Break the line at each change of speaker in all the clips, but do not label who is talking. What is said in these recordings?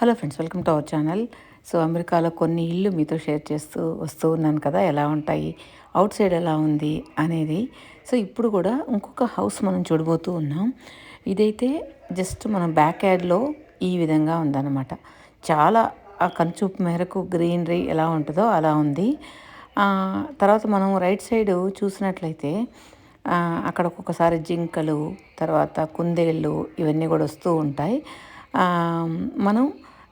Hello friends, welcome to our channel. So అమెరికాలో కొన్ని ఇల్లు మీతో షేర్ చేస్తూ వస్తూ ఉన్నాను కదా, ఎలా ఉంటాయి, అవుట్ సైడ్ ఎలా ఉంది అనేది. సో ఇప్పుడు కూడా ఇంకొక హౌస్ మనం చూడబోతూ ఉన్నాం. ఇదైతే జస్ట్ మనం బ్యాక్ యార్డ్లో ఈ విధంగా ఉందన్నమాట. చాలా ఆ కనుచూపు మేరకు గ్రీనరీ ఎలా ఉంటుందో అలా ఉంది. తర్వాత మనం రైట్ సైడ్ చూసినట్లయితే అక్కడ ఒక్కొక్కసారి జింకలు, తర్వాత కుందేళ్ళు ఇవన్నీ కూడా వస్తూ ఉంటాయి. మనం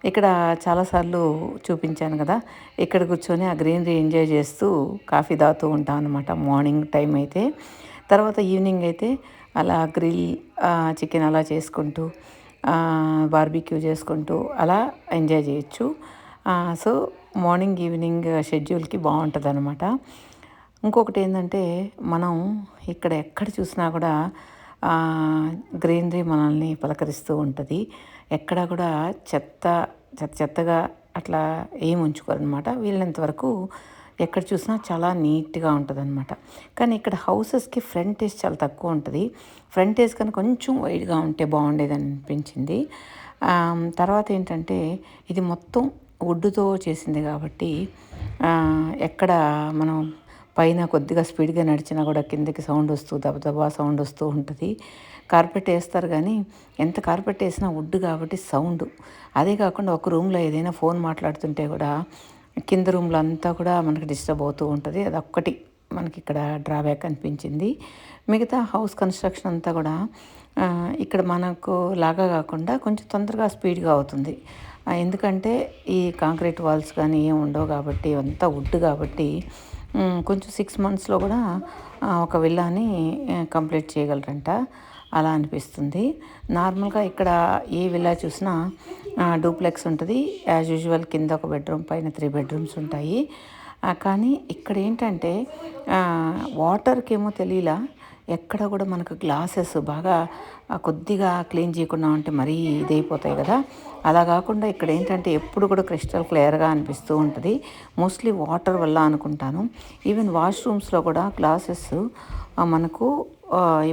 ఇక్కడ చాలాసార్లు చూపించాను కదా, ఇక్కడ కూర్చొని ఆ గ్రీనరీ ఎంజాయ్ చేస్తూ కాఫీ తాగుతూ ఉంటాం అనమాట మార్నింగ్ టైం అయితే. తర్వాత ఈవినింగ్ అయితే అలా గ్రిల్ చికెన్ అలా చేసుకుంటూ బార్బిక్యూ చేసుకుంటూ అలా ఎంజాయ్ చేయొచ్చు. సో మార్నింగ్ ఈవినింగ్ షెడ్యూల్కి బాగుంటుంది అనమాట. ఇంకొకటి ఏంటంటే, మనం ఇక్కడ ఎక్కడ చూసినా కూడా గ్రీనరీ మనల్ని పలకరిస్తూ ఉంటుంది. ఎక్కడ కూడా చెత్తగా అట్లా ఏమి ఉంచుకోరనమాట. వీళ్ళంత వరకు ఎక్కడ చూసినా చాలా నీట్గా ఉంటుంది అనమాట. కానీ ఇక్కడ హౌసెస్కి ఫ్రంటేజ్ చాలా తక్కువ ఉంటుంది. ఫ్రంటేజ్ కనుక కొంచెం వైడ్గా ఉంటే బాగుండేది అనిపించింది. తర్వాత ఏంటంటే, ఇది మొత్తం వుడ్తో చేసింది కాబట్టి ఎక్కడ మనం పైన కొద్దిగా స్పీడ్గా నడిచినా కూడా కిందకి సౌండ్ వస్తూ దబదబా సౌండ్ వస్తూ ఉంటుంది. కార్పెట్ వేస్తారు కానీ ఎంత కార్పెట్ వేసినా వుడ్ కాబట్టి సౌండ్. అదే కాకుండా ఒక రూమ్లో ఏదైనా ఫోన్ మాట్లాడుతుంటే కూడా కింద రూమ్లో అంతా కూడా మనకి డిస్టర్బ్ అవుతూ ఉంటుంది. అదొక్కటి మనకి ఇక్కడ డ్రాబ్యాక్ అనిపించింది. మిగతా హౌస్ కన్స్ట్రక్షన్ అంతా కూడా ఇక్కడ మనకు లాగా కాకుండా కొంచెం తొందరగా స్పీడ్గా అవుతుంది. ఎందుకంటే ఈ కాంక్రీట్ వాల్స్ కానీ ఏం ఉండవు కాబట్టి, అంతా వుడ్ కాబట్టి కొంచెం 6 monthsలో కూడా ఒక విల్లాని కంప్లీట్ చేయగలరంట. అలా అనిపిస్తుంది. నార్మల్గా ఇక్కడ ఏ విల్లా చూసినా డూప్లెక్స్ ఉంటుంది. యాజ్ యూజువల్ కింద ఒక బెడ్రూమ్, పైన 3 bedrooms ఉంటాయి. కానీ ఇక్కడ ఏంటంటే వాటర్కి ఏమో తెలియలా, ఎక్కడ కూడా మనకు గ్లాసెస్ బాగా కొద్దిగా క్లీన్ చేయకుండా ఉంటే మరీ ఇదైపోతాయి కదా. అలా కాకుండా ఇక్కడ ఏంటంటే ఎప్పుడు కూడా క్రిస్టల్ క్లియర్గా అనిపిస్తూ ఉంటుంది. మోస్ట్లీ వాటర్ వల్ల అనుకుంటాను. ఈవెన్ వాష్రూమ్స్లో కూడా గ్లాసెస్ మనకు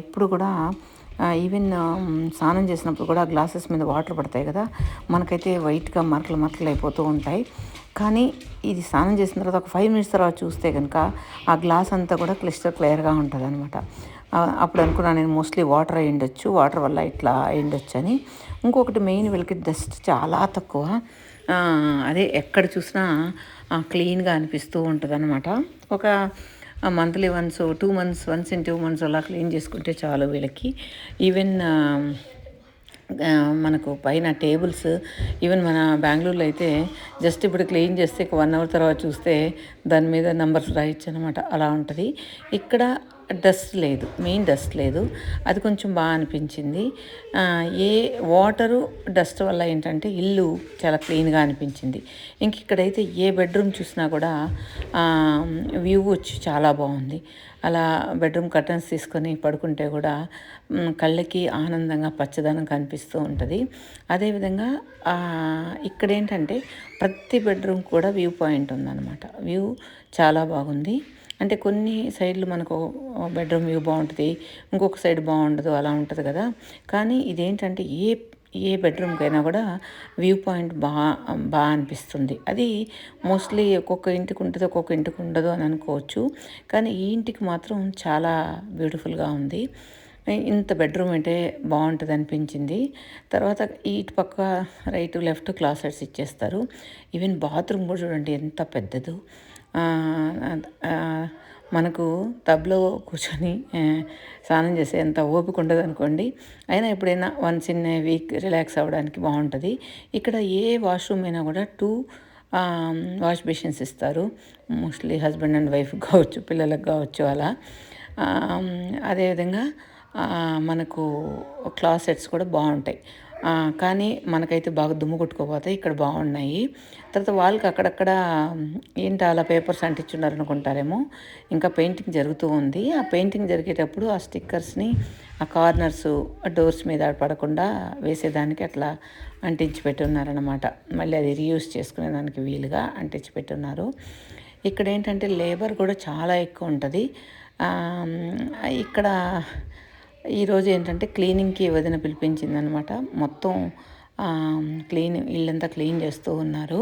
ఎప్పుడు కూడా ఈవెన్ స్నానం చేసినప్పుడు కూడా గ్లాసెస్ మీద వాటర్ పడతాయి కదా, మనకైతే వైట్గా మరకలు అయిపోతూ ఉంటాయి. కానీ ఇది స్నానం చేసిన తర్వాత ఒక 5 minutes తర్వాత చూస్తే కనుక ఆ గ్లాస్ అంతా కూడా క్లియర్గా ఉంటుంది అనమాట. అప్పుడు అనుకున్నాను నేను, మోస్ట్లీ వాటర్ అయి ఉండొచ్చు, వాటర్ వల్ల ఇట్లా అయి ఉండొచ్చు అని. ఇంకొకటి మెయిన్ వీళ్ళకి డస్ట్ చాలా తక్కువ. అదే ఎక్కడ చూసినా క్లీన్గా అనిపిస్తూ ఉంటుంది అనమాట. ఒక monthly once, 2 months once, in 2 months అలా క్లీన్ చేసుకుంటే చాలు వీళ్ళకి. ఈవెన్ మనకు పైన టేబుల్స్, ఈవెన్ మన బెంగళూరులో అయితే జస్ట్ ఇప్పుడు క్లీన్ చేస్తే 1 hour తర్వాత చూస్తే దాని మీద నెంబర్స్ రాయొచ్చు అనమాట. అలా ఉంటుంది. ఇక్కడ డస్ట్ లేదు, మెయిన్ డస్ట్ లేదు. అది కొంచెం బాగా అనిపించింది. ఏ వాటరు డస్ట్ వల్ల ఏంటంటే ఇల్లు చాలా క్లీన్గా అనిపించింది. ఇంక ఇక్కడైతే ఏ బెడ్రూమ్ చూసినా కూడా వ్యూ వచ్చి చాలా బాగుంది. అలా బెడ్రూమ్ కర్టన్స్ తీసుకొని పడుకుంటే కూడా కళ్ళకి ఆనందంగా పచ్చదనం కనిపిస్తూ ఉంటుంది. అదేవిధంగా ఇక్కడ ఏంటంటే ప్రతి బెడ్రూమ్ కూడా వ్యూ పాయింట్ ఉందన్నమాట. వ్యూ చాలా బాగుంది. అంటే కొన్ని సైడ్లు మనకు బెడ్రూమ్ వ్యూ బాగుంటుంది, ఇంకొక సైడ్ బాగుండదు, అలా ఉంటుంది కదా. కానీ ఇదేంటంటే ఏ బెడ్రూమ్కైనా కూడా వ్యూ పాయింట్ బాగా అనిపిస్తుంది. అది మోస్ట్లీ ఒక్కొక్క ఇంటికి ఉంటుంది, ఒక్కొక్క ఇంటికి ఉండదు అని అనుకోవచ్చు. కానీ ఈ ఇంటికి మాత్రం చాలా బ్యూటిఫుల్గా ఉంది. ఇంత బెడ్రూమ్ అంటే బాగుంటుంది అనిపించింది. తర్వాత ఇటు పక్క రైట్ లెఫ్ట్ క్లాసెట్స్ ఇచ్చేస్తారు. ఈవెన్ బాత్రూమ్ కూడా చూడండి ఎంత పెద్దదో. మనకు టబ్లో కూర్చొని స్నానం చేసే అంత ఓపిక ఉండదు అనుకోండి. అయినా ఎప్పుడైనా once in a week relax అవ్వడానికి బాగుంటుంది. ఇక్కడ ఏ వాష్రూమ్ అయినా కూడా 2 వాష్ బేసిన్స్ ఇస్తారు. మోస్ట్లీ హస్బెండ్ అండ్ వైఫ్ కావచ్చు, పిల్లలకు కావచ్చు అలా. అదేవిధంగా మనకు క్లాసెట్స్ కూడా బాగుంటాయి. కానీ మనకైతే బాగా దుమ్ము కొట్టుకోపోతాయి. ఇక్కడ బాగున్నాయి. తర్వాత వాళ్ళకి అక్కడక్కడ ఏంటి అలా పేపర్స్ అంటించున్నారు అనుకుంటారేమో, ఇంకా పెయింటింగ్ జరుగుతూ ఉంది. ఆ పెయింటింగ్ జరిగేటప్పుడు ఆ స్టిక్కర్స్ని ఆ కార్నర్స్ డోర్స్ మీద పడకుండా వేసేదానికి అట్లా అంటించి పెట్టున్నారనమాట. మళ్ళీ అది రీయూజ్ చేసుకునేదానికి వీలుగా అంటించి పెట్టున్నారు. ఇక్కడ ఏంటంటే లేబర్ కూడా చాలా ఎక్కువ ఉంటుంది. ఇక్కడ ఈరోజు ఏంటంటే క్లీనింగ్కి వదిన పిలిపించిందనమాట. మొత్తం ఇల్లంతా క్లీన్ చేస్తూ ఉన్నారు.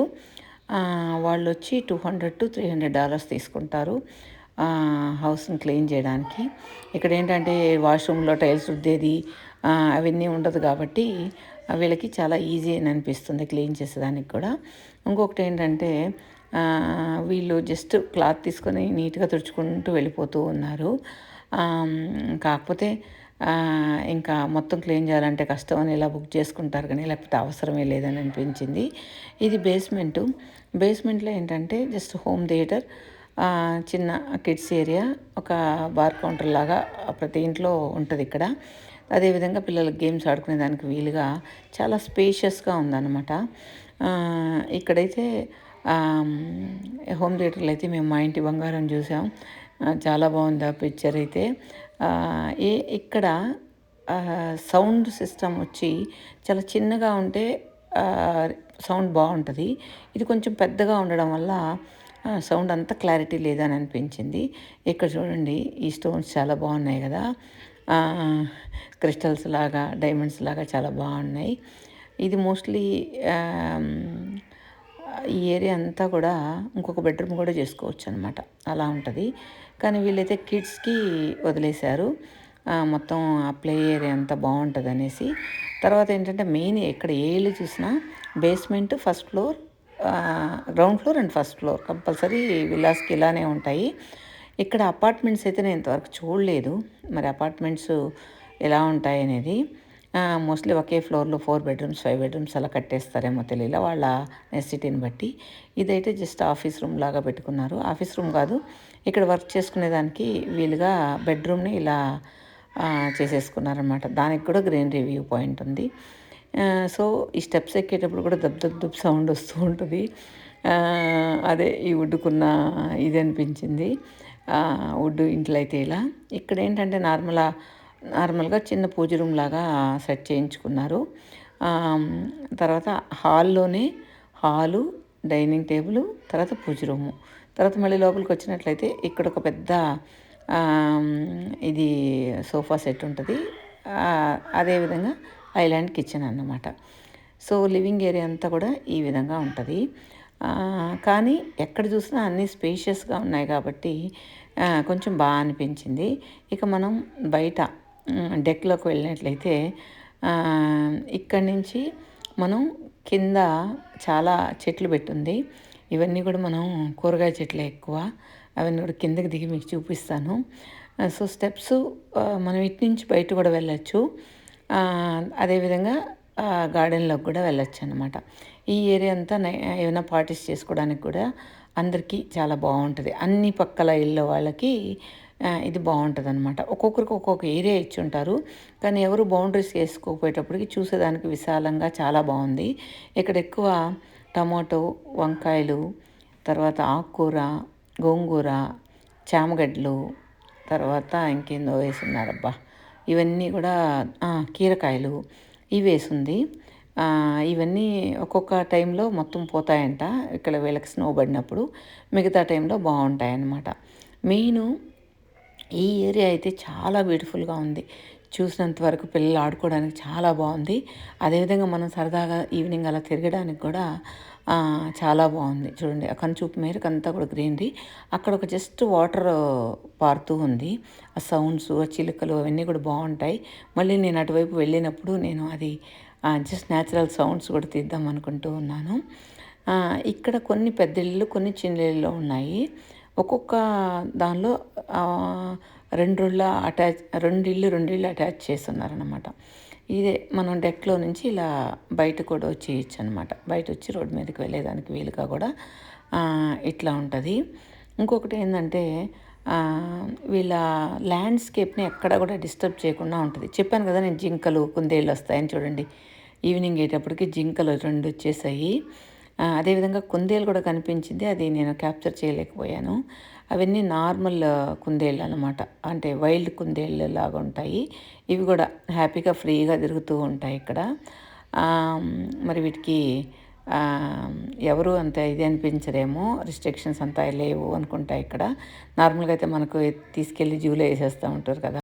వాళ్ళు వచ్చి $200 to $300 తీసుకుంటారు హౌస్ని క్లీన్ చేయడానికి. ఇక్కడ ఏంటంటే వాష్రూమ్లో టైల్స్ రుద్దేది అవన్నీ ఉండదు కాబట్టి వీళ్ళకి చాలా ఈజీ అని అనిపిస్తుంది క్లీన్ చేసేదానికి కూడా. ఇంకొకటి ఏంటంటే వీళ్ళు జస్ట్ క్లాత్ తీసుకొని నీట్గా తుడుచుకుంటూ వెళ్ళిపోతూ ఉన్నారు. కాకపోతే ఇంకా మొత్తం క్లీన్ చేయాలంటే కష్టం అని ఇలా బుక్ చేసుకుంటారు, కానీ లేకపోతే అవసరమే లేదని అనిపించింది. ఇది బేస్మెంట్లో ఏంటంటే జస్ట్ హోమ్ థియేటర్, చిన్న కిడ్స్ ఏరియా, ఒక బార్ కౌంటర్ లాగా ప్రతి ఇంట్లో ఉంటుంది ఇక్కడ. అదేవిధంగా పిల్లలకి గేమ్స్ ఆడుకునే దానికి వీలుగా చాలా స్పేషియస్గా ఉందన్నమాట. ఇక్కడైతే హోమ్ థియేటర్లో అయితే మేము మా ఇంటి బంగారం చూసాం. చాలా బాగుంది ఆ పిక్చర్ అయితే. ఇక్కడ సౌండ్ సిస్టమ్ వచ్చి చాలా చిన్నగా ఉంటే సౌండ్ బాగుంటుంది. ఇది కొంచెం పెద్దగా ఉండడం వల్ల సౌండ్ అంత క్లారిటీ లేదని అనిపించింది. ఇక్కడ చూడండి, ఈ స్టోన్స్ చాలా బాగున్నాయి కదా, క్రిస్టల్స్ లాగా, డైమండ్స్ లాగా చాలా బాగున్నాయి. ఇది మోస్ట్లీ ఈ ఏరియా అంతా కూడా ఇంకొక బెడ్రూమ్ కూడా చేసుకోవచ్చు అనమాట, అలా ఉంటుంది. కానీ వీళ్ళైతే కిడ్స్కి వదిలేశారు, మొత్తం ఆ ప్లే ఏరియా అంతా బాగుంటుంది అనేసి. తర్వాత ఏంటంటే మెయిన్ ఎక్కడ ఏ ఇల్లు చూసినా basement, first floor, ground floor and first floor compulsory విల్లాస్కి ఇలానే ఉంటాయి. ఇక్కడ అపార్ట్మెంట్స్ అయితే నేను ఇంతవరకు చూడలేదు, మరి అపార్ట్మెంట్స్ ఎలా ఉంటాయి అనేది. మోస్ట్లీ ఒకే ఫ్లోర్లో 4 bedrooms 5 bedrooms అలా కట్టేస్తారేమో తెలియదు, వాళ్ళ నెసిటీని బట్టి. ఇదైతే జస్ట్ ఆఫీస్ రూమ్ లాగా పెట్టుకున్నారు. ఆఫీస్ రూమ్ కాదు, ఇక్కడ వర్క్ చేసుకునేదానికి వీలుగా బెడ్రూమ్ని ఇలా చేసేసుకున్నారనమాట. దానికి కూడా గ్రీనరీ వ్యూ పాయింట్ ఉంది. సో ఈ స్టెప్స్ ఎక్కేటప్పుడు కూడా దబ్ దబ్ దబ్ సౌండ్ వస్తూ ఉంటుంది. అదే ఈ వుడ్డుకున్న ఇది అనిపించింది. వుడ్ ఇంట్లో అయితే ఇలా. ఇక్కడ ఏంటంటే నార్మల్గా చిన్న పూజ రూమ్ లాగా సెట్ చేయించుకున్నారు. తర్వాత హాల్లోనే హాలు, డైనింగ్ టేబుల్, తర్వాత పూజ రూము, తర్వాత మళ్ళీ లోపలికి వచ్చినట్లయితే ఇక్కడ ఒక పెద్ద ఇది సోఫా సెట్ ఉంటుంది. అదేవిధంగా ఐలాండ్ కిచెన్ అన్నమాట. సో లివింగ్ ఏరియా అంతా కూడా ఈ విధంగా ఉంటుంది. కానీ ఎక్కడ చూసినా అన్నీ స్పేషియస్గా ఉన్నాయి కాబట్టి కొంచెం బాగా అనిపించింది. ఇక మనం బయట డెక్లోకి వెళ్ళినట్లయితే ఇక్కడి నుంచి మనం కింద చాలా చెట్లు పెట్టుంది. ఇవన్నీ కూడా మనం కూరగాయ చెట్లే ఎక్కువ, అవన్నీ కూడా కిందకి దిగి మీకు చూపిస్తాను. సో స్టెప్స్ మనం ఇటు నుంచి బయట కూడా వెళ్ళచ్చు, అదేవిధంగా గార్డెన్లోకి కూడా వెళ్ళచ్చు అనమాట. ఈ ఏరియా అంతా ఏమైనా పార్టీస్ చేసుకోవడానికి కూడా అందరికీ చాలా బాగుంటుంది. అన్ని పక్కల ఇళ్ళ వాళ్ళకి ఇది బాగుంటుంది అనమాట. ఒక్కొక్కరికి ఒక్కొక్క ఏరియా ఇచ్చి ఉంటారు, కానీ ఎవరు బౌండరీస్ వేసుకోపోయేటప్పటికి చూసేదానికి విశాలంగా చాలా బాగుంది. ఇక్కడ ఎక్కువ టమాటో, వంకాయలు, తర్వాత ఆకుకూర, గోంగూర, చామగడ్డలు, తర్వాత ఇంకేందో వేసున్నారబ్బా, ఇవన్నీ కూడా కీరకాయలు ఇవి వేసింది. ఇవన్నీ ఒక్కొక్క టైంలో మొత్తం పోతాయంట ఇక్కడ వీళ్ళకి స్నో పడినప్పుడు, మిగతా టైంలో బాగుంటాయన్నమాట. మెయిన్ ఈ ఏరియా అయితే చాలా బ్యూటిఫుల్గా ఉంది. చూసినంత వరకు పిల్లలు ఆడుకోవడానికి చాలా బాగుంది. అదేవిధంగా మనం సరదాగా ఈవినింగ్ అలా తిరగడానికి కూడా చాలా బాగుంది. చూడండి, ఆ కనుచూపు మేరకు అంతా కూడా గ్రీనరీ. అక్కడ ఒక జస్ట్ వాటర్ పారుతూ ఉంది. ఆ సౌండ్స్, ఆ చిలుకలు అవన్నీ కూడా బాగుంటాయి. మళ్ళీ నేను అటువైపు వెళ్ళినప్పుడు నేను అది జస్ట్ న్యాచురల్ సౌండ్స్ కూడా తీద్దాం అనుకుంటూ ఉన్నాను. ఇక్కడ కొన్ని పెద్ద ఇళ్ళు, కొన్ని చిన్న ఇళ్ళు ఉన్నాయి. ఒక్కొక్క దానిలో రెండు ఇళ్ళు అటాచ్ చేస్తున్నారనమాట. ఇదే మనం డెక్లో నుంచి ఇలా బయట కూడా వచ్చేయచ్చు అనమాట. బయట వచ్చి రోడ్డు మీదకి వెళ్ళేదానికి వీలుగా కూడా ఇట్లా ఉంటుంది. ఇంకొకటి ఏంటంటే వీళ్ళ ల్యాండ్స్కేప్ని ఎక్కడ కూడా డిస్టర్బ్ చేయకుండా ఉంటుంది. చెప్పాను కదా నేను జింకలు, కుందేళ్ళు వస్తాయని. చూడండి, ఈవినింగ్ అయ్యేటప్పటికి జింకలు 2 వచ్చేసాయి. అదేవిధంగా కుందేలు కూడా కనిపించింది, అది నేను క్యాప్చర్ చేయలేకపోయాను. అవన్నీ నార్మల్ కుందేళ్ళు అనమాట, అంటే వైల్డ్ కుందేళ్ళు లాగా ఉంటాయి. ఇవి కూడా హ్యాపీగా ఫ్రీగా తిరుగుతూ ఉంటాయి ఇక్కడ. మరి వీటికి ఎవరు అంత ఇది అనిపించరేమో, రిస్ట్రిక్షన్స్ అంతా లేవు అనుకుంటా ఇక్కడ. నార్మల్గా అయితే మనకు తీసుకెళ్ళి జూలో వేసేస్తూ ఉంటారు కదా.